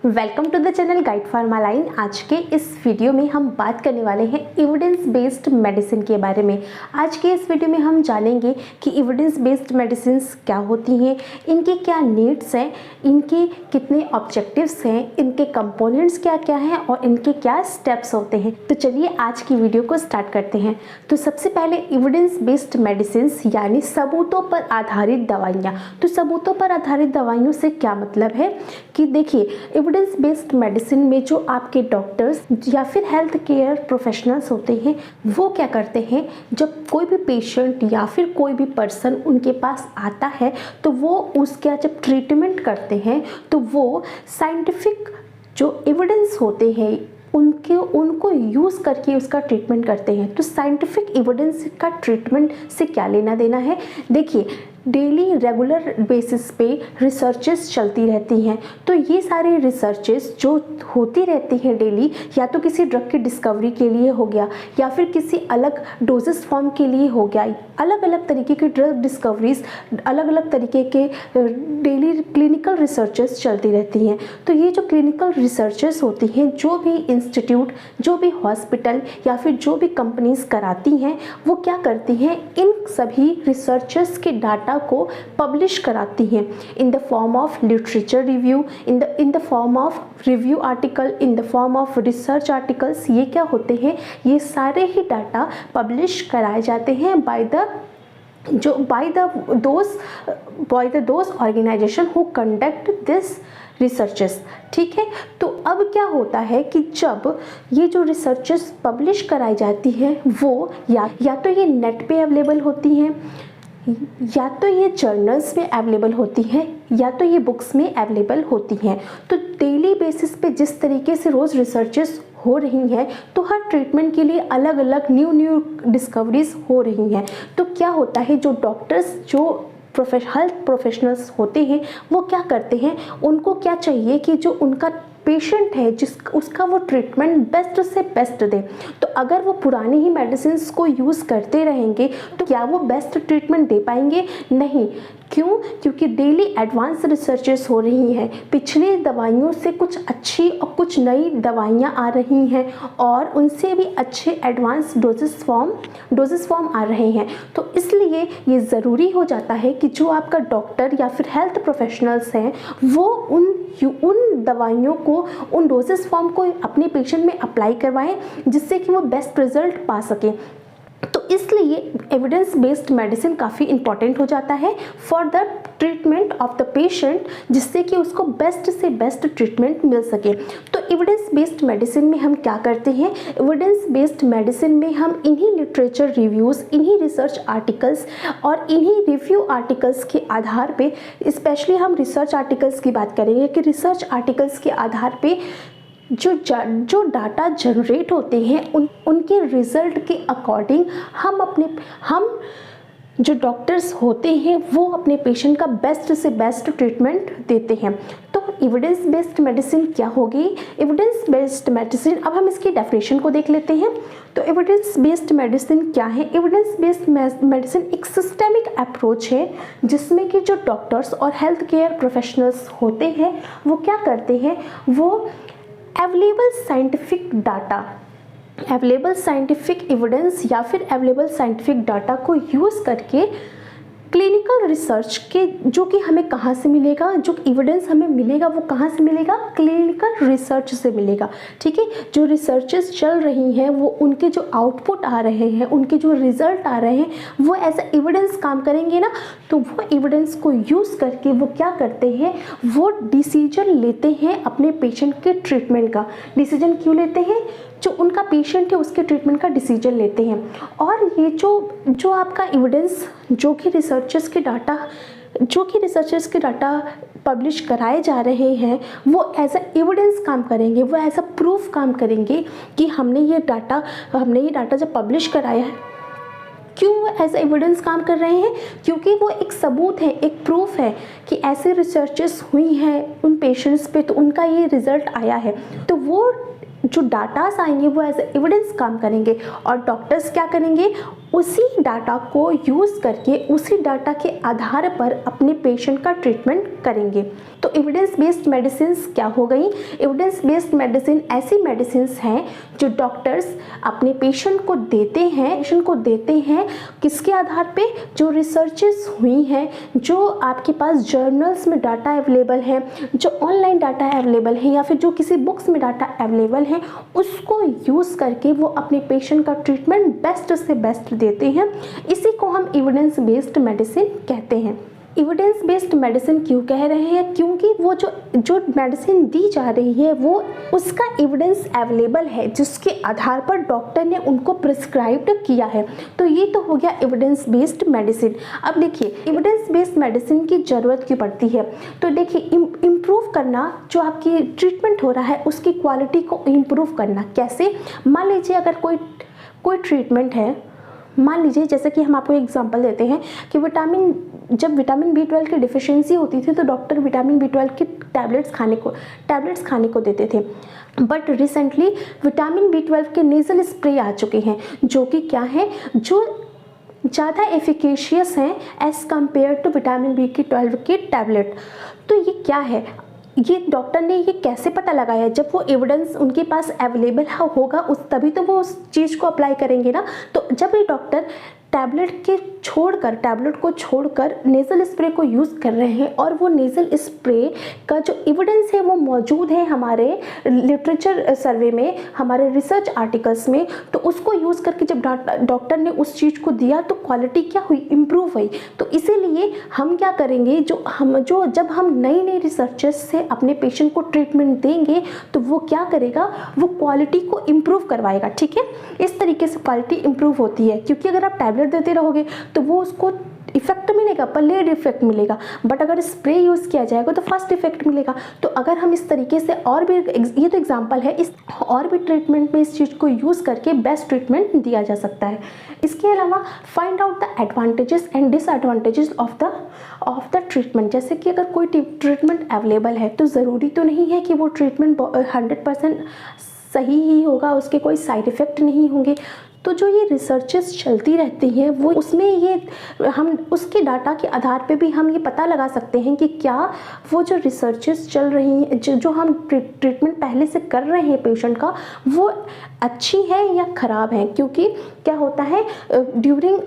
Welcome to the channel guide pharma line. आज के इस वीडियो में हम बात करने वाले हैं एविडेंस बेस्ड मेडिसिन के बारे में। आज के इस वीडियो में हम जानेंगे कि एविडेंस बेस्ड मेडिसिन्स क्या होती हैं, इनके क्या नीड्स हैं, इनके कितने ऑब्जेक्टिव्स हैं, इनके कंपोनेंट्स क्या क्या हैं और इनके क्या स्टेप्स होते हैं। तो चलिए आज की वीडियो को स्टार्ट करते हैं। तो सबसे पहले एविडेंस बेस्ड मेडिसिन्स यानी सबूतों पर आधारित दवाइयाँ। तो सबूतों पर आधारित दवाइयों से क्या मतलब है कि देखिए, एविडेंस बेस्ड मेडिसिन में जो आपके डॉक्टर्स या फिर हेल्थ केयर प्रोफेशनल्स होते हैं वो क्या करते हैं, जब कोई भी पेशेंट या फिर कोई भी पर्सन उनके पास आता है तो वो उसका जब ट्रीटमेंट करते हैं तो वो साइंटिफिक जो एविडेंस होते हैं उनको यूज़ करके उसका ट्रीटमेंट करते हैं। तो साइंटिफिक एविडेंस का ट्रीटमेंट से क्या लेना देना है। देखिए, डेली रेगुलर बेसिस पे रिसर्चेस चलती रहती हैं। तो ये सारे रिसर्चेस जो होती रहती हैं डेली, या तो किसी ड्रग की डिस्कवरी के लिए हो गया या फिर किसी अलग डोजेस फॉर्म के लिए हो गया। अलग अलग तरीके की ड्रग डिस्कवरीज, अलग अलग तरीके के डेली क्लिनिकल रिसर्चेस चलती रहती हैं। तो ये जो क्लिनिकल रिसर्चेस होती हैं, जो भी इंस्टीट्यूट, जो भी हॉस्पिटल या फिर जो भी कंपनीज कराती हैं, वो क्या करती हैं, इन सभी रिसर्चेस के डाटा को पब्लिश कराती हैं in the form of literature review, in the form of review article, in the form of research articles. ये क्या होते हैं, ये सारे ही डाटा पब्लिश कराए जाते हैं by those organisation who conduct this researches. ठीक है, तो अब क्या होता है कि जब ये जो रिसर्चेस पब्लिश कराई जाती हैं वो या तो ये नेट पे अवेलेबल होती हैं, या तो ये जर्नल्स में अवेलेबल होती हैं, या तो ये बुक्स में अवेलेबल होती हैं। तो डेली बेसिस पे जिस तरीके से रोज़ रिसर्चेस हो रही हैं, तो हर ट्रीटमेंट के लिए अलग अलग न्यू डिस्कवरीज हो रही हैं। तो क्या होता है, जो डॉक्टर्स, जो हेल्थ प्रोफेशनल्स होते हैं, वो क्या करते हैं, उनको क्या चाहिए कि जो उनका पेशेंट है उसका वो ट्रीटमेंट बेस्ट से बेस्ट दे। तो अगर वो पुरानी ही मेडिसिन को यूज़ करते रहेंगे तो क्या वो बेस्ट ट्रीटमेंट दे पाएंगे? नहीं। क्यों? क्योंकि डेली एडवांस रिसर्चेस हो रही हैं। पिछले दवाइयों से कुछ अच्छी और कुछ नई दवाइयाँ आ रही हैं और उनसे भी अच्छे एडवांस डोजेस फॉर्म आ रहे हैं। तो इसलिए ये ज़रूरी हो जाता है कि जो आपका डॉक्टर या फिर हेल्थ प्रोफेशनल्स हैं वो उन दवाइयों को, उन डोजेस फॉर्म को अपने पेशेंट में अप्लाई करवाएं, जिससे कि वो बेस्ट रिजल्ट पा सकें। तो इसलिए एविडेंस बेस्ड मेडिसिन काफ़ी इंपॉर्टेंट हो जाता है for the treatment of the patient, जिससे कि उसको बेस्ट से बेस्ट ट्रीटमेंट मिल सके। तो एविडेंस बेस्ड मेडिसिन में हम क्या करते हैं, एविडेंस बेस्ड मेडिसिन में हम इन्हीं लिटरेचर रिव्यूज़, इन्हीं रिसर्च आर्टिकल्स और इन्हीं रिव्यू आर्टिकल्स के आधार पे, स्पेशली हम रिसर्च आर्टिकल्स की बात करेंगे कि रिसर्च आर्टिकल्स के आधार पे जो डाटा जनरेट होते हैं उनके रिजल्ट के अकॉर्डिंग हम जो डॉक्टर्स होते हैं वो अपने पेशेंट का बेस्ट से बेस्ट ट्रीटमेंट देते हैं। तो एविडेंस बेस्ड मेडिसिन क्या होगी? एविडेंस बेस्ड मेडिसिन, अब हम इसकी डेफिनेशन को देख लेते हैं। तो एविडेंस बेस्ड मेडिसिन क्या है? एविडेंस बेस्ड मेडिसिन एक सिस्टेमिक अप्रोच है जिसमें कि जो डॉक्टर्स और हेल्थ केयर प्रोफेशनल्स होते हैं वो क्या करते हैं, वो अवेलेबल साइंटिफिक एविडेंस या फिर अवेलेबल साइंटिफिक डाटा को यूज़ करके क्लिनिकल रिसर्च के, जो कि हमें कहाँ से मिलेगा, जो एविडेंस हमें मिलेगा वो कहाँ से मिलेगा, क्लिनिकल रिसर्च से मिलेगा। ठीक है, जो रिसर्चेस चल रही हैं वो उनके जो आउटपुट आ रहे हैं, उनके जो रिजल्ट आ रहे हैं वो एज एविडेंस काम करेंगे ना। तो वो एविडेंस को यूज़ करके वो क्या करते हैं, वो डिसीजन लेते हैं अपने पेशेंट के ट्रीटमेंट का। डिसीजन क्यों लेते हैं? जो उनका पेशेंट है उसके ट्रीटमेंट का डिसीजन लेते हैं। और ये जो आपका एविडेंस, जो कि रिसर्चर्स के डाटा पब्लिश कराए जा रहे हैं, वो एज ए एविडेंस काम करेंगे, वो एज अ प्रूफ काम करेंगे कि हमने ये डाटा जब पब्लिश कराया है। क्यों वो एज एविडेंस काम कर रहे हैं? क्योंकि वो एक सबूत है, एक प्रूफ है कि ऐसे रिसर्चेस हुई हैं उन पेशेंट्स पे, तो उनका ये रिजल्ट आया है। तो वो जो डाटास आएंगे वो एज एविडेंस काम करेंगे और डॉक्टर्स क्या करेंगे, उसी डाटा को यूज़ करके, उसी डाटा के आधार पर अपने पेशेंट का ट्रीटमेंट करेंगे। तो एविडेंस बेस्ड मेडिसिन क्या हो गई? एविडेंस बेस्ड मेडिसिन ऐसी मेडिसिन हैं जो डॉक्टर्स अपने पेशेंट को देते हैं किसके आधार पे? जो रिसर्चेस हुई हैं, जो आपके पास जर्नल्स में डाटा अवेलेबल है, जो ऑनलाइन डाटा अवेलेबल है, या फिर जो किसी बुक्स में डाटा अवेलेबल है, उसको यूज़ करके वो अपने पेशेंट का ट्रीटमेंट बेस्ट से बेस्ट देते हैं। इसी को हम एविडेंस बेस्ड मेडिसिन कहते हैं। एविडेंस बेस्ड मेडिसिन क्यों कह रहे हैं? क्योंकि वो जो मेडिसिन दी जा रही है वो उसका एविडेंस अवेलेबल है, जिसके आधार पर डॉक्टर ने उनको प्रिस्क्राइब्ड किया है। तो ये तो हो गया एविडेंस बेस्ड मेडिसिन। अब देखिए एविडेंस बेस्ड मेडिसिन की ज़रूरत क्यों पड़ती है? तो देखिए इम्प्रूव करना, जो आपकी ट्रीटमेंट हो रहा है उसकी क्वालिटी को इम्प्रूव करना कैसे? मान लीजिए अगर कोई ट्रीटमेंट है, मान लीजिए जैसे कि हम आपको एग्जांपल देते हैं कि जब विटामिन B12 की डिफिशियंसी होती थी तो डॉक्टर विटामिन B12 की टैबलेट्स खाने को देते थे। बट रिसेंटली विटामिन B12 के नेज़ल स्प्रे आ चुके हैं, जो कि क्या है, जो ज़्यादा एफिकेशियस हैं as compare to vitamin B12 की टैबलेट। तो ये क्या है? ये डॉक्टर ने ये कैसे पता लगाया? जब वो एविडेंस उनके पास अवेलेबल होगा तभी तो वो उस चीज़ को अप्लाई करेंगे ना। तो जब ये डॉक्टर टैबलेट को छोड़कर नेज़ल स्प्रे को यूज़ कर रहे हैं और वो नेज़ल स्प्रे का जो एविडेंस है वो मौजूद है हमारे लिटरेचर सर्वे में, हमारे रिसर्च आर्टिकल्स में, तो उसको यूज़ करके जब डॉक्टर ने उस चीज़ को दिया तो क्वालिटी क्या हुई? इम्प्रूव हुई। तो इसीलिए हम क्या करेंगे, जब हम नई रिसर्चेस से अपने पेशेंट को ट्रीटमेंट देंगे तो वो क्या करेगा? वो क्वालिटी को इम्प्रूव करवाएगा। ठीक है, इस तरीके से क्वालिटी इम्प्रूव होती है, क्योंकि अगर आप टैबलेट देते रहोगे तो वो उसको इफेक्ट मिलेगा पर लेट इफेक्ट मिलेगा, बट अगर स्प्रे यूज़ किया जाएगा तो फास्ट इफेक्ट मिलेगा। तो अगर हम इस तरीके से और भी, ये तो एग्जांपल है, इस और भी ट्रीटमेंट में इस चीज़ को यूज़ करके बेस्ट ट्रीटमेंट दिया जा सकता है। इसके अलावा find out the advantages and disadvantages of the treatment. जैसे कि अगर कोई ट्रीटमेंट अवेलेबल है तो ज़रूरी तो नहीं है कि वो ट्रीटमेंट 100% सही ही होगा, उसके कोई साइड इफ़ेक्ट नहीं होंगे। तो जो ये रिसर्चेस चलती रहती हैं वो उसमें हम उसके डाटा के आधार पे भी हम ये पता लगा सकते हैं कि क्या वो जो रिसर्चेस चल रही हैं, जो हम ट्रीटमेंट पहले से कर रहे हैं पेशेंट का, वो अच्छी है या ख़राब है। क्योंकि क्या होता है, ड्यूरिंग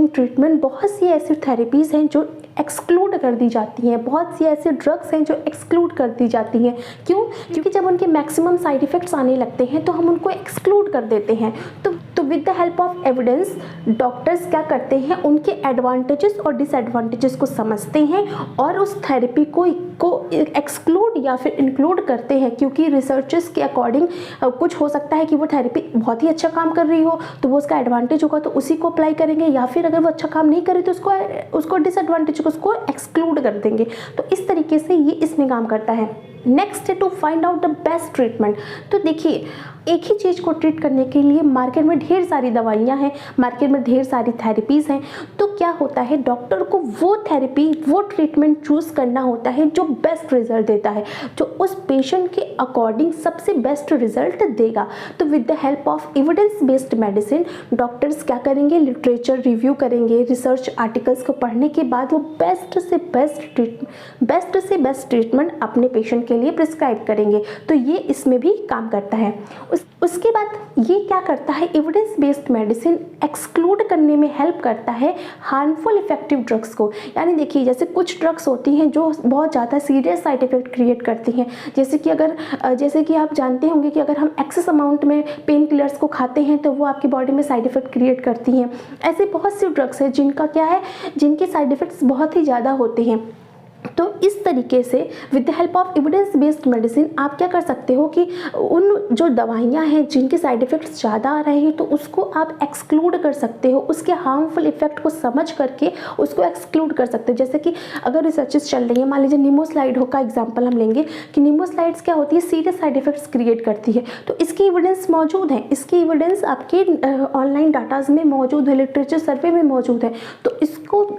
ट्रीटमेंट बहुत सी ऐसी थेरेपीज़ हैं जो एक्सक्लूड कर दी जाती हैं, बहुत सी ऐसे ड्रग्स हैं जो एक्सक्लूड कर दी जाती हैं। क्यों? क्योंकि जब उनके मैक्सिमम साइड इफ़ेक्ट्स आने लगते हैं तो हम उनको एक्सक्लूड कर देते हैं। तो with the help of evidence doctors क्या करते हैं, उनके एडवांटेजेस और डिसएडवांटेजेस को समझते हैं और उस थेरेपी को एक्सक्लूड या फिर इंक्लूड करते हैं। क्योंकि रिसर्चेस के अकॉर्डिंग कुछ हो सकता है कि वो थेरेपी बहुत ही अच्छा काम कर रही हो तो वो उसका एडवांटेज होगा तो उसी को अप्लाई करेंगे, या फिर अगर वो अच्छा काम नहीं करे तो उसको डिसएडवांटेज उसको एक्सक्लूड कर देंगे। तो इस तरीके से ये इसमें काम करता है। नेक्स्ट है to find out the best treatment. तो देखिए एक ही चीज़ को ट्रीट करने के लिए मार्केट में ढेर सारी दवाइयाँ हैं, मार्केट में ढेर सारी थेरेपीज़ हैं। तो क्या होता है, डॉक्टर को वो थेरेपी, वो ट्रीटमेंट चूज़ करना होता है जो बेस्ट रिजल्ट देता है, जो उस पेशेंट के अकॉर्डिंग सबसे बेस्ट रिजल्ट देगा। तो with the help of evidence based medicine doctors क्या करेंगे, लिटरेचर रिव्यू करेंगे, रिसर्च आर्टिकल्स को पढ़ने के बाद वो बेस्ट से बेस्ट ट्रीटमेंट अपने पेशेंट के लिए प्रिस्क्राइब करेंगे। तो ये इसमें भी काम करता है। उसके बाद ये क्या करता है, एविडेंस बेस्ड मेडिसिन एक्सक्लूड करने में हेल्प करता है हार्मफुल इफेक्टिव ड्रग्स को। यानी देखिए जैसे कुछ ड्रग्स होती हैं जो बहुत ज़्यादा सीरियस साइड इफेक्ट क्रिएट करती हैं। जैसे कि आप जानते होंगे कि अगर हम एक्सेस अमाउंट में पेन किलर्स को खाते हैं तो वो आपकी बॉडी में साइड इफेक्ट क्रिएट करती हैं। ऐसे बहुत सी ड्रग्स हैं जिनके साइड इफेक्ट्स बहुत ही ज़्यादा होते हैं। तो इस तरीके से with the help of evidence based medicine आप क्या कर सकते हो कि उन जो दवाइयाँ हैं जिनके साइड इफ़ेक्ट्स ज़्यादा आ रहे हैं तो उसको आप एक्सक्लूड कर सकते हो, उसके हार्मफुल इफेक्ट को समझ करके उसको एक्सक्लूड कर सकते हो। जैसे कि अगर रिसर्चेस चल रही है, मान लीजिए निमोस्लाइड का एग्जाम्पल हम लेंगे कि निमोस्लाइड्स क्या होती है, सीरियस साइड इफेक्ट्स क्रिएट करती है। तो इसकी एविडेंस मौजूद है, इसकी एविडेंस आपके ऑनलाइन डाटाज में मौजूद है, लिटरेचर सर्वे में मौजूद है। तो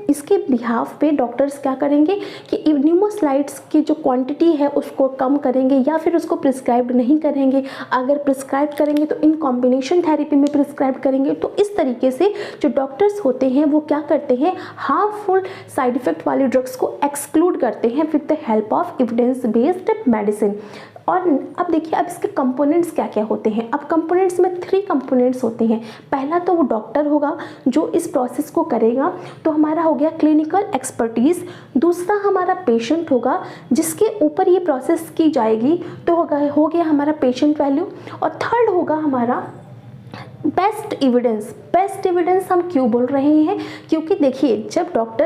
इसके बिहाफ पे डॉक्टर्स क्या करेंगे कि न्यूमोसाइड्स की जो क्वांटिटी है उसको कम करेंगे या फिर उसको प्रिस्क्राइब नहीं करेंगे। अगर प्रिस्क्राइब करेंगे तो इन कॉम्बिनेशन थेरेपी में प्रिस्क्राइब करेंगे। तो इस तरीके से जो डॉक्टर्स होते हैं वो क्या करते हैं, हार्मफुल साइड इफेक्ट वाले ड्रग्स को एक्सक्लूड करते हैं with the help of evidence based medicine. और अब देखिए अब इसके कंपोनेंट्स क्या क्या होते हैं। अब कंपोनेंट्स में 3 कंपोनेंट्स होते हैं। पहला तो वो डॉक्टर होगा जो इस प्रोसेस को करेगा, तो हमारा हो गया क्लिनिकल एक्सपर्टीज़। दूसरा हमारा पेशेंट होगा जिसके ऊपर ये प्रोसेस की जाएगी, तो हो गया हमारा पेशेंट वैल्यू। और थर्ड होगा हमारा बेस्ट एविडेंस। बेस्ट एविडेंस हम क्यों बोल रहे हैं, क्योंकि देखिए जब डॉक्टर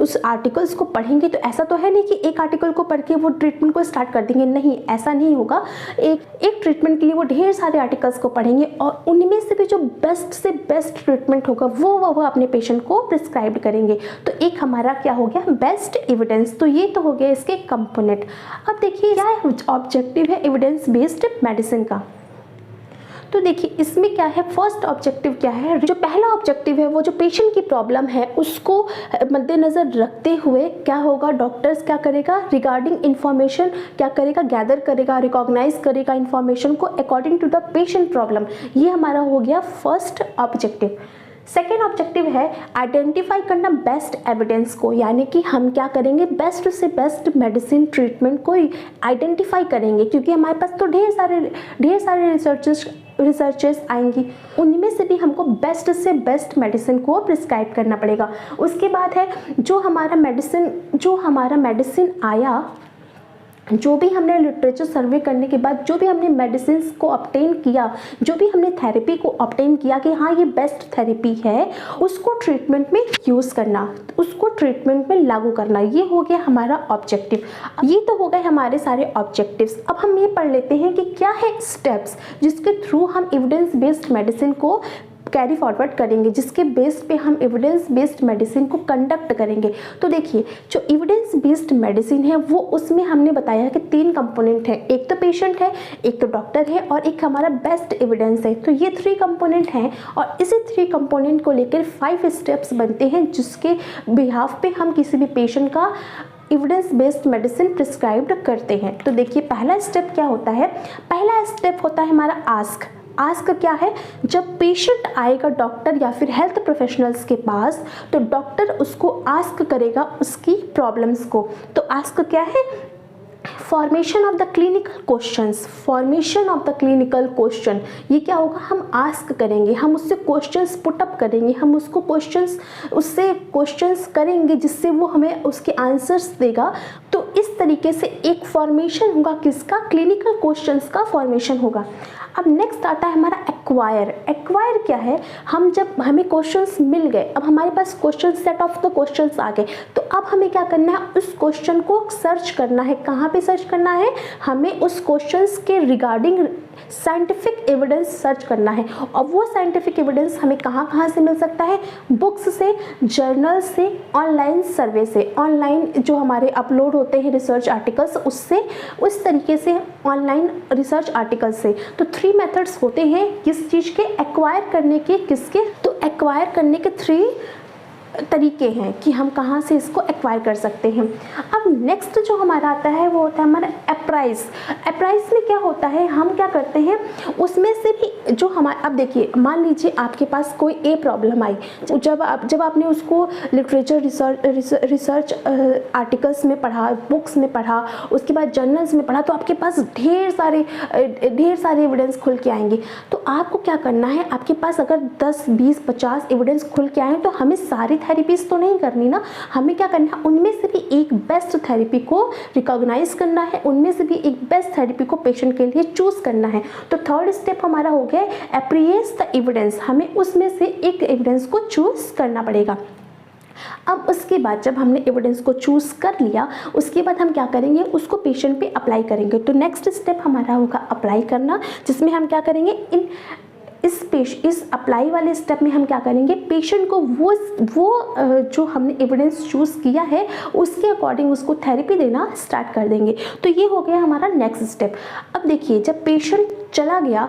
उस आर्टिकल्स को पढ़ेंगे तो ऐसा तो है नहीं कि एक आर्टिकल को पढ़ के वो ट्रीटमेंट को स्टार्ट कर देंगे, नहीं ऐसा नहीं होगा। एक ट्रीटमेंट के लिए वो ढेर सारे आर्टिकल्स को पढ़ेंगे और उनमें से भी जो बेस्ट से बेस्ट ट्रीटमेंट होगा वो अपने पेशेंट को प्रिस्क्राइब करेंगे। तो एक हमारा क्या हो गया, बेस्ट एविडेंस। तो ये तो हो गया इसके कंपोनेंट। अब देखिए क्या ऑब्जेक्टिव है एविडेंस बेस्ड मेडिसिन का। तो देखिए इसमें क्या है, फर्स्ट ऑब्जेक्टिव क्या है, जो पहला ऑब्जेक्टिव है वो जो पेशेंट की प्रॉब्लम है उसको मद्देनज़र रखते हुए क्या होगा, डॉक्टर्स क्या करेगा, रिगार्डिंग इन्फॉर्मेशन क्या करेगा, गैदर करेगा, रिकॉग्नाइज करेगा इन्फॉर्मेशन को according to the patient problem. ये हमारा हो गया फर्स्ट ऑब्जेक्टिव। सेकेंड ऑब्जेक्टिव है आइडेंटिफाई करना बेस्ट एविडेंस को, यानी कि हम क्या करेंगे, बेस्ट से बेस्ट मेडिसिन ट्रीटमेंट को आइडेंटिफाई करेंगे, क्योंकि हमारे पास तो ढेर सारे रिसर्चेस आएंगी, उनमें से भी हमको बेस्ट से बेस्ट मेडिसिन को प्रिस्क्राइब करना पड़ेगा। उसके बाद है जो हमारा मेडिसिन आया, जो भी हमने लिटरेचर सर्वे करने के बाद जो भी हमने मेडिसिन को ऑब्टेन किया, जो भी हमने थेरेपी को ऑब्टेन किया कि हाँ ये बेस्ट थेरेपी है, उसको ट्रीटमेंट में यूज़ करना, उसको ट्रीटमेंट में लागू करना, ये हो गया हमारा ऑब्जेक्टिव। ये तो हो गए हमारे सारे ऑब्जेक्टिव्स। अब हम ये पढ़ लेते हैं कि क्या है स्टेप्स जिसके थ्रू हम एविडेंस बेस्ड मेडिसिन को कैरी फॉरवर्ड करेंगे, जिसके बेस पे हम एविडेंस बेस्ड मेडिसिन को कंडक्ट करेंगे। तो देखिए जो एविडेंस बेस्ड मेडिसिन है वो उसमें हमने बताया कि 3 कंपोनेंट हैं, एक तो पेशेंट है, एक तो डॉक्टर है और एक हमारा बेस्ट एविडेंस है। तो ये 3 कंपोनेंट हैं और इसी 3 कंपोनेंट को लेकर 5 स्टेप्स बनते हैं जिसके बिहाफ पे हम किसी भी पेशेंट का एविडेंस बेस्ड मेडिसिन प्रिस्क्राइब्ड करते हैं। तो देखिए पहला स्टेप क्या होता है, पहला स्टेप होता है हमारा आस्क। आस्क क्या है, जब पेशेंट आएगा डॉक्टर या फिर हेल्थ प्रोफेशनल्स के पास तो डॉक्टर उसको आस्क करेगा उसकी प्रॉब्लम्स को। तो आस्क क्या है, formation of the clinical questions, formation of the clinical question. ये क्या होगा, हम आस्क करेंगे, हम उससे क्वेश्चंस पुटअप करेंगे, हम उससे क्वेश्चंस करेंगे जिससे वो हमें उसके आंसर्स देगा। तो इस तरीके से एक फॉर्मेशन होगा किसका, क्लिनिकल क्वेश्चंस का फॉर्मेशन होगा। अब नेक्स्ट आता है हमारा एक्वायर। एक्वायर क्या है, हम जब हमें क्वेश्चंस मिल गए, अब हमारे पास question set of the questions आ गए, तो अब हमें क्या करना है, उस क्वेश्चन को सर्च करना है। कहाँ पे सर्च करना है, हमें उस क्वेश्चंस के रिगार्डिंग साइंटिफिक एविडेंस सर्च करना है। और वो साइंटिफिक एविडेंस हमें कहाँ से मिल सकता है, बुक्स से, जर्नल से, ऑनलाइन सर्वे से, ऑनलाइन जो हमारे अपलोड होते हैं रिसर्च आर्टिकल्स, उससे, उस तरीके से ऑनलाइन रिसर्च आर्टिकल से। तो 3 मेथड्स होते हैं किस चीज़ के, एक्वायर करने के, किसके, तो एक्वायर करने के 3 तरीके हैं कि हम कहाँ से इसको एक्वायर कर सकते हैं। अब नेक्स्ट जो हमारा आता है वो होता है हमारा अप्राइज। अप्राइज में क्या होता है, हम क्या करते हैं उसमें से भी जो हमारे, अब देखिए मान लीजिए आपके पास कोई ए प्रॉब्लम आई, जब आपने उसको लिटरेचर रिसर्च आर्टिकल्स में पढ़ा, बुक्स में पढ़ा, उसके बाद जर्नल्स में पढ़ा, तो आपके पास ढेर सारे एविडेंस खुल के आएंगे। तो आपको क्या करना है, आपके पास अगर 10, 20, 50 एविडेंस खुल के आए तो हमें सारी थेरेपीज तो नहीं करनी ना, हमें क्या करना है, उनमें से भी एक बेस्ट थेरेपी को रिकॉग्नाइज करना है, उनमें से भी एक बेस्ट थेरेपी को पेशेंट के लिए चूज करना है। तो थर्ड स्टेप हमारा हो गया अप्रिएस द एविडेंस, हमें उसमें से एक एविडेंस को चूज करना पड़ेगा। अब उसके बाद जब हमने एविडेंस को चूज कर लिया, उसके बाद हम क्या करेंगे, उसको पेशेंट पे अप्लाई करेंगे। तो नेक्स्ट स्टेप हमारा होगा अप्लाई करना, जिसमें हम क्या करेंगे, इस अप्लाई वाले स्टेप में हम क्या करेंगे, पेशेंट को वो जो हमने एविडेंस चूज़ किया है उसके अकॉर्डिंग उसको थेरेपी देना स्टार्ट कर देंगे। तो ये हो गया हमारा नेक्स्ट स्टेप। अब देखिए जब पेशेंट चला गया,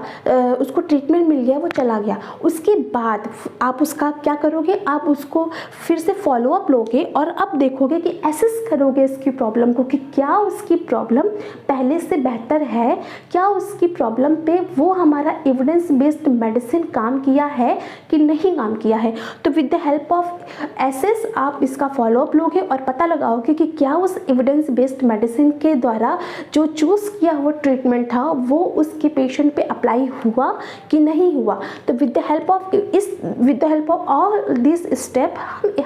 उसको ट्रीटमेंट मिल गया, वो चला गया, उसके बाद आप उसका क्या करोगे, आप उसको फिर से फॉलोअप लोगे और अब देखोगे कि एसेस करोगे इसकी प्रॉब्लम को कि क्या उसकी प्रॉब्लम पहले से बेहतर है, क्या उसकी प्रॉब्लम पे वो हमारा एविडेंस बेस्ड मेडिसिन काम किया है कि नहीं काम किया है। तो with the help of SS आप इसका फॉलोअप लोगे और पता लगाओगे कि क्या उस एविडेंस बेस्ड मेडिसिन के द्वारा जो चूज़ किया हुआ ट्रीटमेंट था वो उसके पेशेंट पे अप्लाई हुआ कि नहीं हुआ। तो with the help of all this step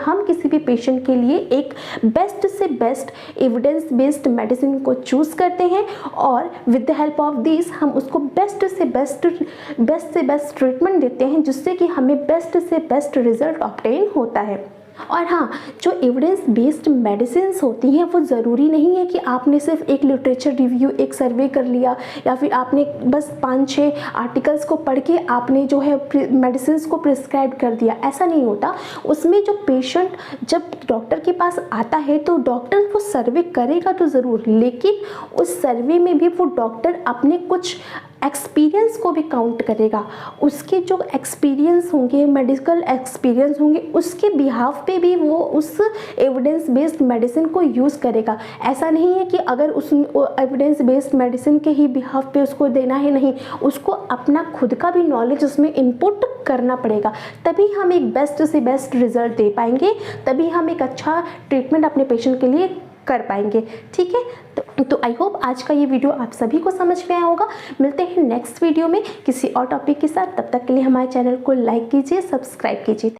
हम किसी भी पेशेंट के लिए एक बेस्ट से बेस्ट एविडेंस बेस्ड मेडिसिन को चूज़ करते हैं और with the help of this हम उसको बेस्ट से बेस्ट ट्रीटमेंट देते हैं जिससे कि हमें बेस्ट से बेस्ट रिजल्ट ऑब्टेन होता है। और हाँ, जो एविडेंस बेस्ड मेडिसिन्स होती हैं वो ज़रूरी नहीं है कि आपने सिर्फ एक लिटरेचर रिव्यू, एक सर्वे कर लिया या फिर आपने बस 5-6 आर्टिकल्स को पढ़ के आपने जो है मेडिसिन्स को प्रिस्क्राइब कर दिया, ऐसा नहीं होता। उसमें जो पेशेंट जब डॉक्टर के पास आता है तो डॉक्टर वो सर्वे करेगा तो ज़रूर, लेकिन उस सर्वे में भी वो डॉक्टर अपने कुछ एक्सपीरियंस को भी काउंट करेगा। उसके जो एक्सपीरियंस होंगे, मेडिकल एक्सपीरियंस होंगे, उसके बिहाफ पे भी वो उस एविडेंस बेस्ड मेडिसिन को यूज़ करेगा। ऐसा नहीं है कि अगर उस एविडेंस बेस्ड मेडिसिन के ही बिहाफ पे उसको देना है, नहीं, उसको अपना खुद का भी नॉलेज उसमें इनपुट करना पड़ेगा, तभी हम एक बेस्ट से बेस्ट रिजल्ट दे पाएंगे, तभी हम एक अच्छा ट्रीटमेंट अपने पेशेंट के लिए कर पाएंगे। ठीक है, तो आई होप आज का ये वीडियो आप सभी को समझ में आया होगा। मिलते हैं नेक्स्ट वीडियो में किसी और टॉपिक के साथ, तब तक के लिए हमारे चैनल को लाइक कीजिए, सब्सक्राइब कीजिए।